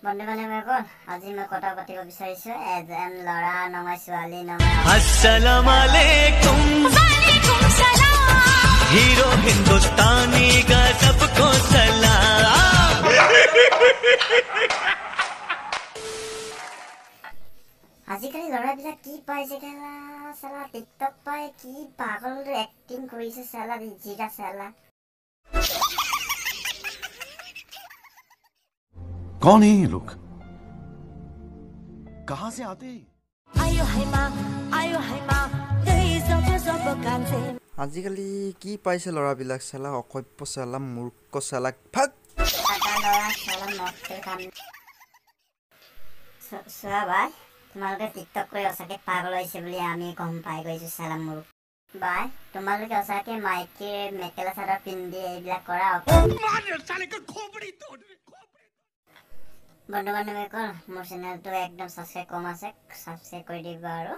বন্ধু বান্ধৱীসকল আজি মই কথা পাতিব বিচাৰিছো এজন ল'ৰা নহয় ছোৱালী নহয় अस्सलाम वालेकुम वालेकुम सलाम हीरो हिंदुस्तानी का सबको सलाम আজিকালি ল'ৰাবিলাক কি পাইছে খেলা চালা টিকটক পাই কি পাগল এক্টিং কৰিছে চালা জিগা চালা कौन है ये लोग कहां से आते हैं আজিকালি কি পাইছে ল'ৰাবিলাক চালা অকপ্য চালা মূৰ্খ চালা ফাক চোৱা বাই তোমালোকে টিকটক কৰি সঁচাকে পাগল হৈছে বুলি আমি গম পাই গৈছো চালা মোৰ বাই তোমালোকে সঁচাকে মাইকীৰ মেখেলা চাদৰ পিন্ধি এইবিলাক কৰা বন্ধু বান্ধৱীসকল মোৰ চেনেলটো একদম সাবস্ক্ৰাইব কম আছে সাবস্ক্ৰাইব কৰি দিবা আৰু